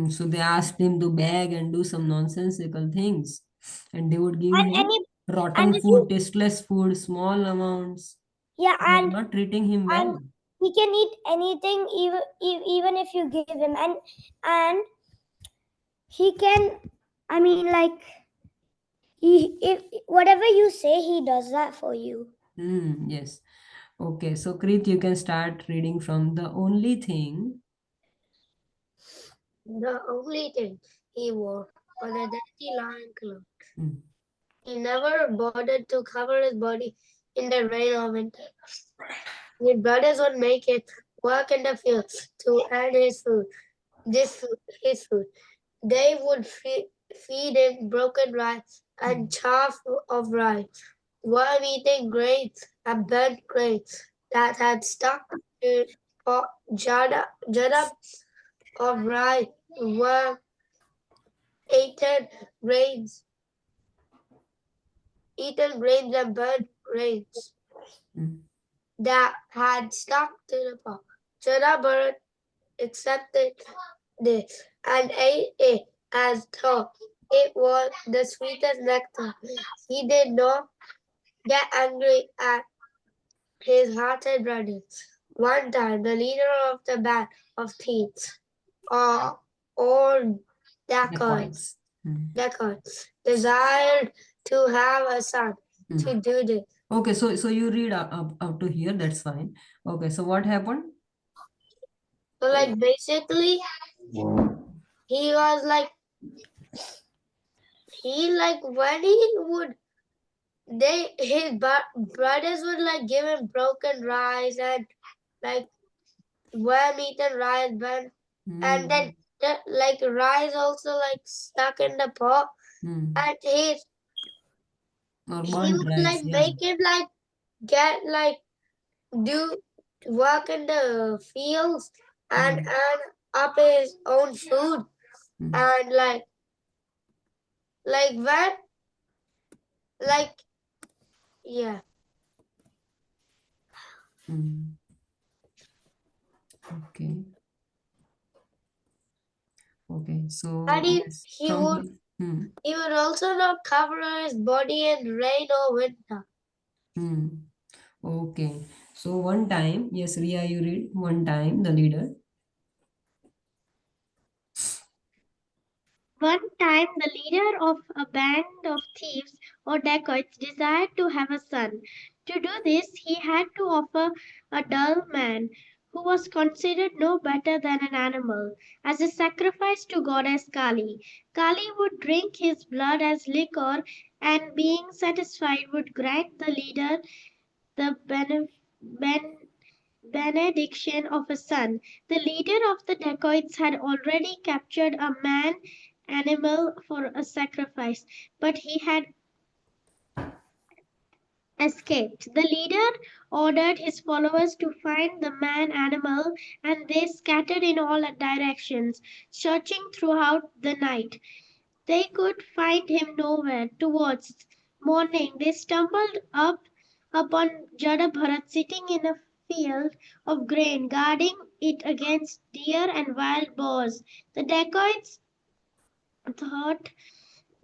So they asked him to beg and do some nonsensical things, and they would give And him rotten if food, tasteless food, small amounts. Yeah, They were not treating him well. and he can eat anything even if you give him, and he can, I mean, like, if whatever you say, he does that for you. Yes. Okay, so Krit, you can start reading from the only thing. The only thing he wore was a dirty lion cloth. He never bothered to cover his body in the rain or winter. His brothers would make it work in the fields to earn his food. His food. They would feed him broken rice and chaff of rice, worm-eating grains and burnt grains that had stuck to jada of rice, worm-eaten grains, and burnt grains that had stuck to the pot. Jada bird accepted this and ate it as though it was the sweetest nectar. He did not get angry at his hearted brothers. One time, the leader of the band of thieves, or dacoits, desired to have a son to do this. Okay, so you read up to here, that's fine. Okay, so what happened? So, like, basically, he was like, when he would, his brothers would like give him broken rice and like worm-eaten rice, and then like rice also like stuck in the pot, and he would like make him like get like do work in the fields and earn up his own food, and like when like yeah. Okay. Okay, so And yes, he would also not cover his body in rain or winter. Okay, So one time, yes, Ria, you read. One time, the leader. One time, the leader of a band of thieves or dacoits desired to have a son. To do this, he had to offer a dull man, who was considered no better than an animal, as a sacrifice to goddess Kali. Kali would drink his blood as liquor, and being satisfied, would grant the leader the benediction of a son. The leader of the dacoits had already captured a man animal for a sacrifice, but he had escaped. The leader ordered his followers to find the man animal, and they scattered in all directions, searching throughout the night. They could find him nowhere. Towards morning, they stumbled upon Jada Bharat sitting in a field of grain, guarding it against deer and wild boars. The dacoits thought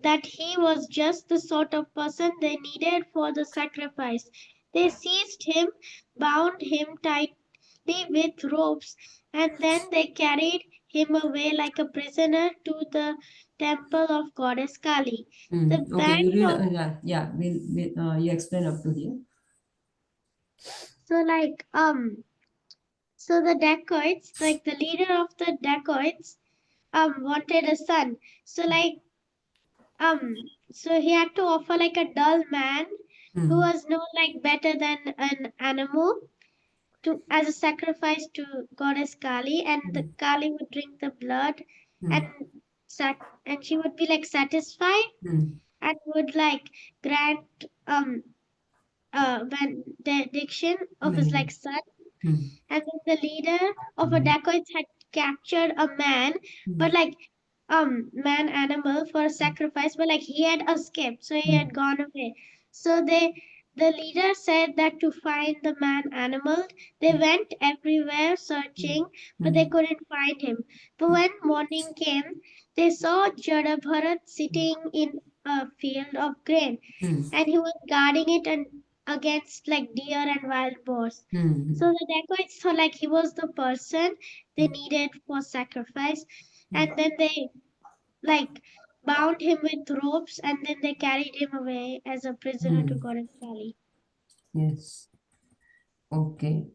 that he was just the sort of person they needed for the sacrifice. They seized him, bound him tightly with ropes, and then they carried him away like a prisoner to the temple of goddess Kali. The Okay, you band read. of Yeah. You explain up to here. so like so the dacoits, like the leader of the dacoits, wanted a son. So like so he had to offer like a dull man who was no like better than an animal to as a sacrifice to goddess Kali, and the Kali would drink the blood and and she would be like satisfied and would like grant benediction of his like son. And then the leader of a dacoits had captured a man, but like man animal for a sacrifice, but like he had escaped, so he had gone away. So the leader said that to find the man animal, they went everywhere searching, but they couldn't find him. But when morning came, they saw Jada Bharat sitting in a field of grain, and he was guarding it and against like deer and wild boars. So the dacoits thought like he was the person they needed for sacrifice, and then they like bound him with ropes, and then they carried him away as a prisoner to goddess Kali. Yes. Okay.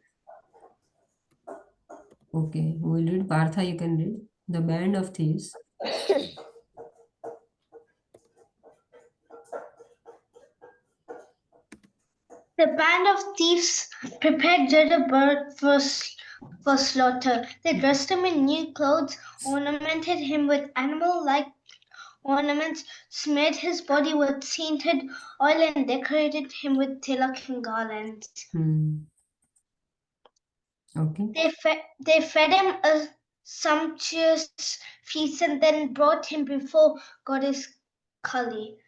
Okay. We'll read. Partha, you can read. The band of thieves. The band of thieves prepared Jada Bird for slaughter. They dressed him in new clothes, ornamented him with animal-like ornaments, smeared his body with scented oil, and decorated him with tilak and garlands. Okay. They fed him a sumptuous feast and then brought him before goddess Kali.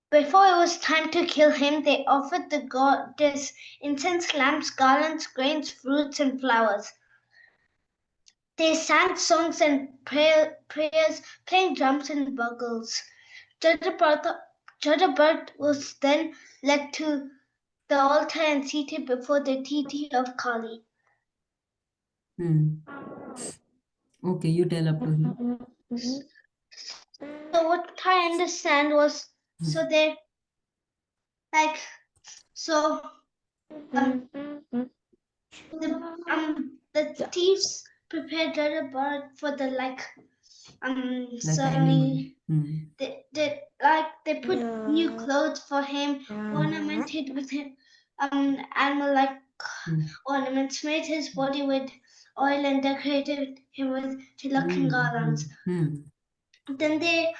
Before it was time to kill him, they offered the goddess incense, lamps, garlands, grains, fruits, and flowers. They sang songs and prayers, playing drums and bugles. Jadabhat was then led to the altar and seated before the deity of Kali. Okay, you tell up to here. So what I understand was, so they like so the thieves prepared Jadabhat for the Like ceremony. animal. They put new clothes for him, ornamented with him animal like ornaments, made his body with oil and decorated him with tilak and garlands. Then they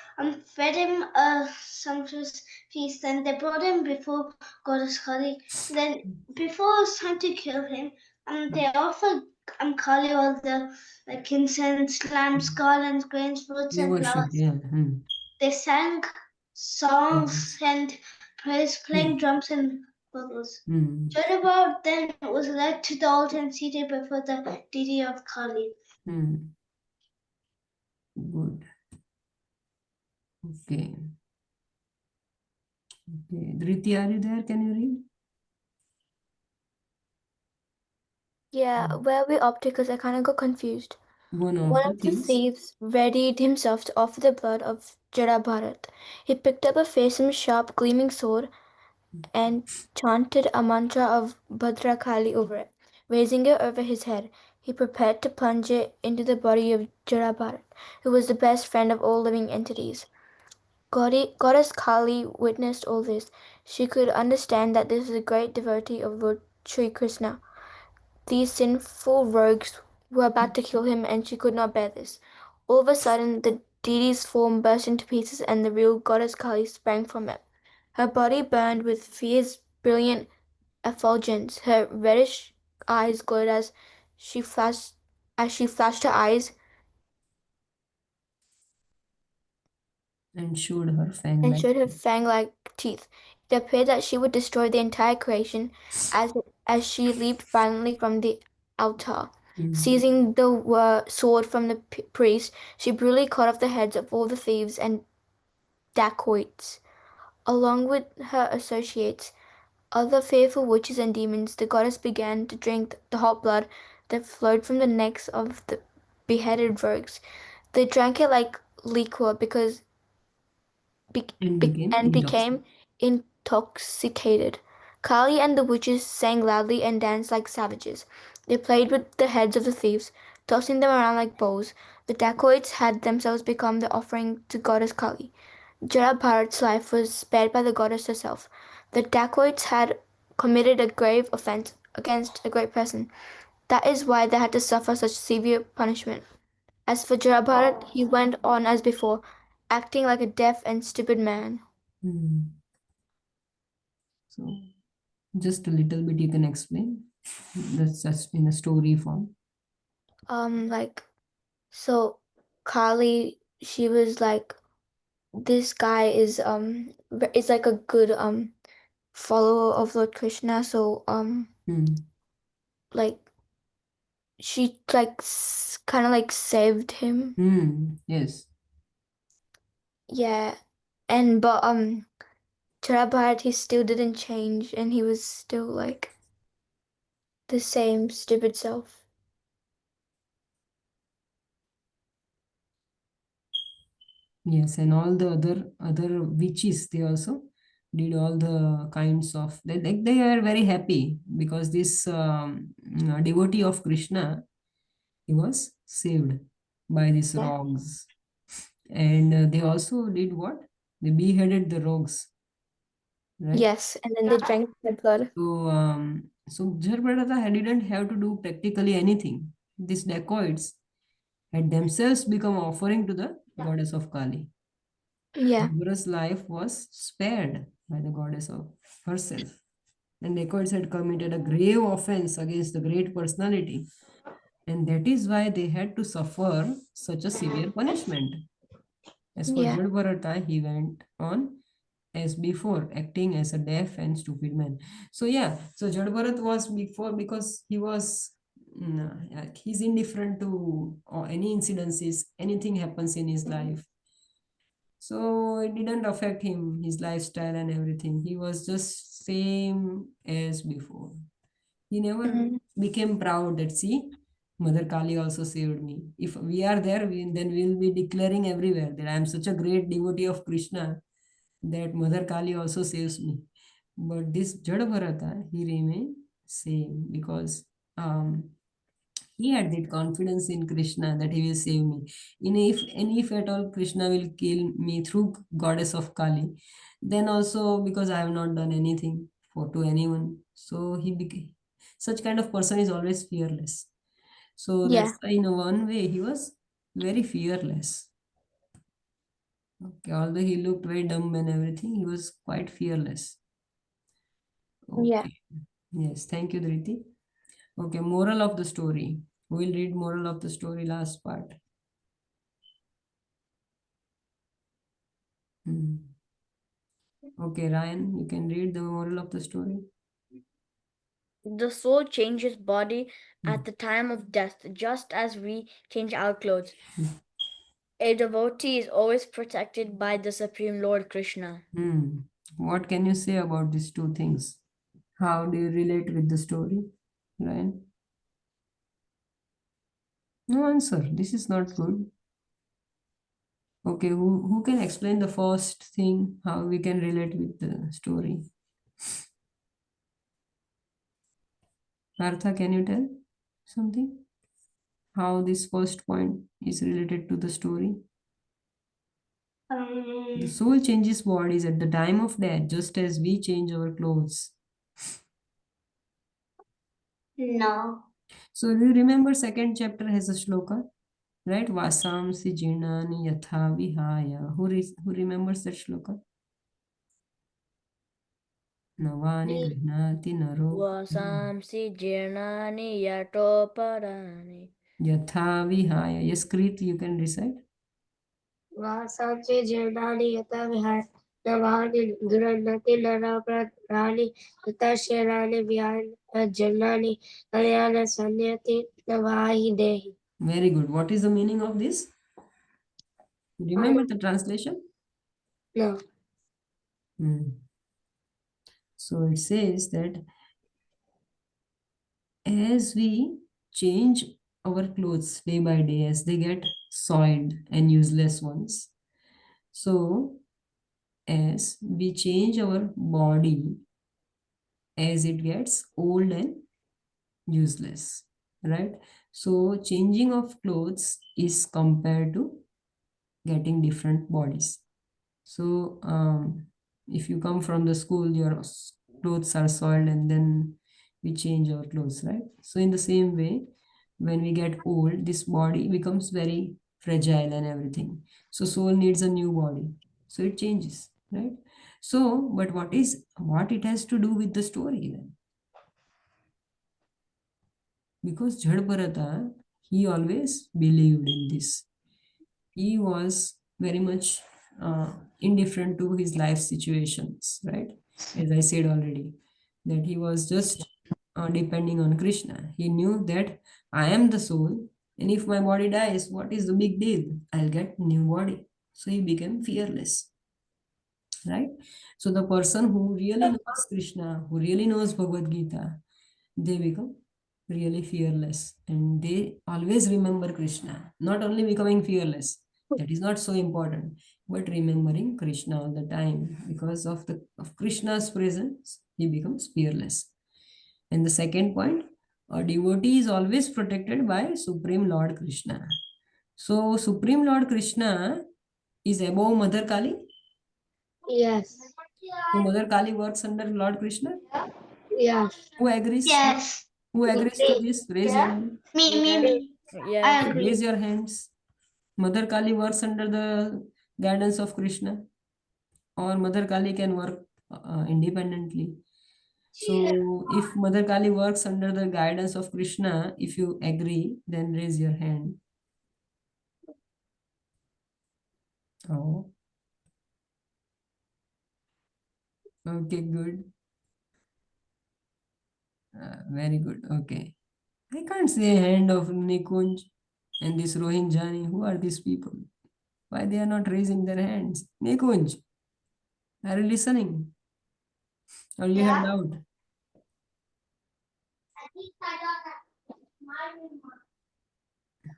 fed him a sumptuous feast, and they brought him before goddess Kali. Then before it was time to kill him, they offered Kali all the like incense, lamps, garlands, grains, fruits, They and worship, flowers. yeah. They sang songs and praise, playing drums and bugles. Jadabha then was led to the altar and seated before the deity of Kali. Good. Okay. Okay. Dhriti, are you there? Can you read? Yeah, where are we up to? Because I kind of got confused. One of One the of the things. thieves readied himself to offer the blood of Jada Bharat. He picked up a fearsome, sharp, gleaming sword and chanted a mantra of Bhadrakali over it. Raising it over his head, he prepared to plunge it into the body of Jada Bharat, who was the best friend of all living entities. Goddess Kali witnessed all this. She could understand that this was a great devotee of Lord Sri Krishna. These sinful rogues were about to kill him, and she could not bear this. All of a sudden, the deity's form burst into pieces, and the real goddess Kali sprang from it. Her body burned with fierce, brilliant effulgence. Her reddish eyes glowed as she flashed her eyes And showed her fang and like. showed her fang-like teeth. It appeared that she would destroy the entire creation as she leaped violently from the altar. Seizing the sword from the priest, she brutally cut off the heads of all the thieves and dacoits. Along with her associates, other fearful witches and demons, the goddess began to drink the hot blood that flowed from the necks of the beheaded rogues. They drank it like liquor because And became became intoxicated. Kali and the witches sang loudly and danced like savages. They played with the heads of the thieves, tossing them around like bowls. The dacoits had themselves become the offering to goddess Kali. Jada Bharat's life was spared by the goddess herself. The dacoits had committed a grave offense against a great person. That is why they had to suffer such severe punishment. As for Jada Bharat, he went on as before, acting like a deaf and stupid man. So just a little bit you can explain. That's just in a story form. Like, so Kali, she was like, this guy is like a good follower of Lord Krishna. So like she like kind of like saved him. Yes. Yeah, and but Jada Bharat, he still didn't change, and he was still like the same stupid self. Yes, and all the other witches, they also did all the kinds of they are very happy because this devotee of Krishna, he was saved by these Yeah. rogues, and they also did what? They beheaded the rogues, right? Yes, and then they drank the blood. So Jarbharata didn't have to do practically anything. These dacoits had themselves become offering to the goddess of Kali. Yeah. Jabara's life was spared by the goddess of herself. And dacoits had committed a grave offense against the great personality. And that is why they had to suffer such a severe punishment. As for Yeah. Jadbharata, he went on as before, acting as a deaf and stupid man. So yeah, so Jadbharat was before because he was he's indifferent to any incidences, anything happens in his life. So it didn't affect him, his lifestyle and everything. He was just same as before. He never Mhm. became proud that see, Mother Kali also saved me. If we are there, then we'll be declaring everywhere that I am such a great devotee of Krishna that Mother Kali also saves me. But this Jada Bharata, he remained same because he had that confidence in Krishna that he will save me. And if at all Krishna will kill me through goddess of Kali, then also because I have not done anything for to anyone. So he became such kind of person is always fearless. So Yeah. that's why in one way he was very fearless. Okay, although he looked very dumb and everything, he was quite fearless. Yeah. Okay. Yes, thank you, Dhriti. Okay, moral of the story. We'll read moral of the story last part. Okay, Ryan, you can read the moral of the story. The soul changes body at the time of death, just as we change our clothes. A devotee is always protected by the Supreme Lord Krishna. What can you say about these two things? How do you relate with the story, Ryan? No answer. This is not good. Okay, who can explain the first thing, how we can relate with the story? Partha, can you tell something? How this first point is related to the story? The soul changes bodies at the time of death, just as we change our clothes. No. So do you remember second chapter has a shloka, right? Vasamsi jirnani yatha vihaya. Who remembers that shloka? Navani grihnati naro Vasamsi jirnani yatoparani. yatha vihaya. Yes, Kriti, you can recite. Vasamsi jirnani yata vihaya navani grannati naraprani tatashirani vihaya jirnani kalyana sanyati navahi dehi. Very good. What is the meaning of this? Remember the translation? No. So it says that as we change our clothes day by day, as they get soiled and useless ones, so as we change our body as it gets old and useless, right? So changing of clothes is compared to getting different bodies. So if you come from the school, your clothes are soiled and then we change our clothes, right? So in the same way, when we get old, this body becomes very fragile and everything. So soul needs a new body. So it changes, right? So, but what it has to do with the story then? Because Jad Bharata, he always believed in this. He was very much indifferent to his life situations, right? As I said already, that he was just depending on Krishna. He knew that I am the soul, and if my body dies, what is the big deal? I'll get new body. So he became fearless, right? So the person who really knows Krishna, who really knows Bhagavad Gita, they become really fearless and they always remember Krishna. Not only becoming fearless, that is not so important, but remembering Krishna all the time. Because of Krishna's presence, he becomes fearless. And the second point, a devotee is always protected by Supreme Lord Krishna. So Supreme Lord Krishna is above Mother Kali. Yes. So Mother Kali works under Lord Krishna. Yes. Who agrees? Yes. Who agrees to this? Raise your hand. Me. Yeah. I agree. Raise your hands. Mother Kali works under the guidance of Krishna, or Mother Kali can work independently. So, if Mother Kali works under the guidance of Krishna, if you agree, then raise your hand. Oh, okay, good. Very good. Okay. I can't see a hand of Nikunj and this Rohinjani. Who are these people? Why they are not raising their hands? Nikunj, are you listening? Or you have doubt?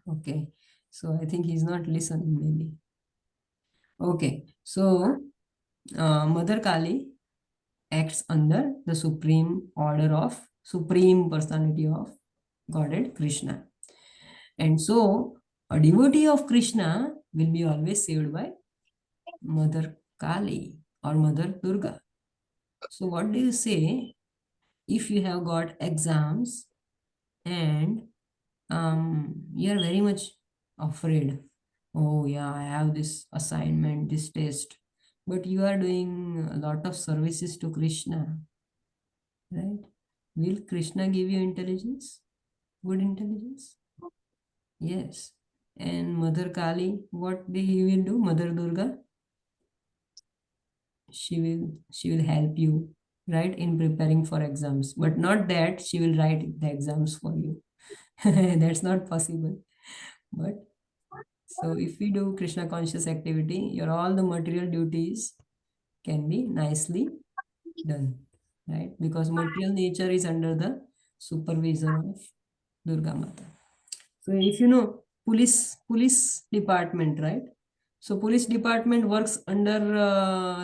Okay, so I think he's not listening maybe. Okay, so Mother Kali acts under the supreme order of Supreme Personality of Godhead Krishna. And so a devotee of Krishna will be always saved by Mother Kali or Mother Durga. So what do you say if you have got exams and you are very much afraid? Oh yeah, I have this assignment, this test, but you are doing a lot of services to Krishna, right? Will Krishna give you intelligence? Good intelligence? Yes. And Mother Kali, what he will do? Mother Durga, she will help you, right, in preparing for exams, but not that she will write the exams for you. That's not possible. But so if we do Krishna conscious activity, your all the material duties can be nicely done, right? Because material nature is under the supervision of Durga Mata. So if you know police department, right? So police department works under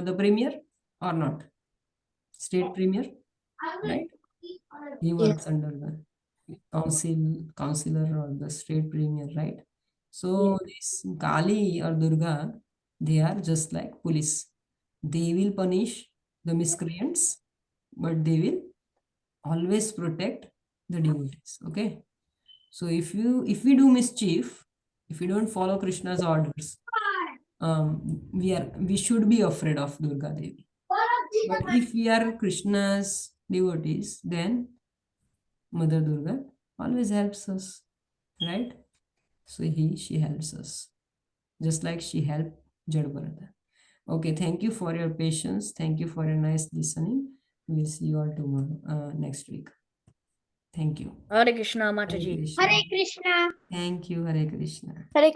the premier or not? State premier, right? He works under the councillor or the state premier, right? So this Kali or Durga, they are just like police. They will punish the miscreants, but they will always protect the devotees. Okay. So if we do mischief, if we don't follow Krishna's orders, we should be afraid of Durga Devi. But if we are Krishna's devotees, then Mother Durga always helps us, right? So she helps us, just like she helped Jadbharata. Okay, thank you for your patience. Thank you for your nice listening. We'll see you all tomorrow, next week. Thank you. Hare Krishna, Hare Mataji. Krishna. Hare Krishna. Thank you, Hare Krishna. Hare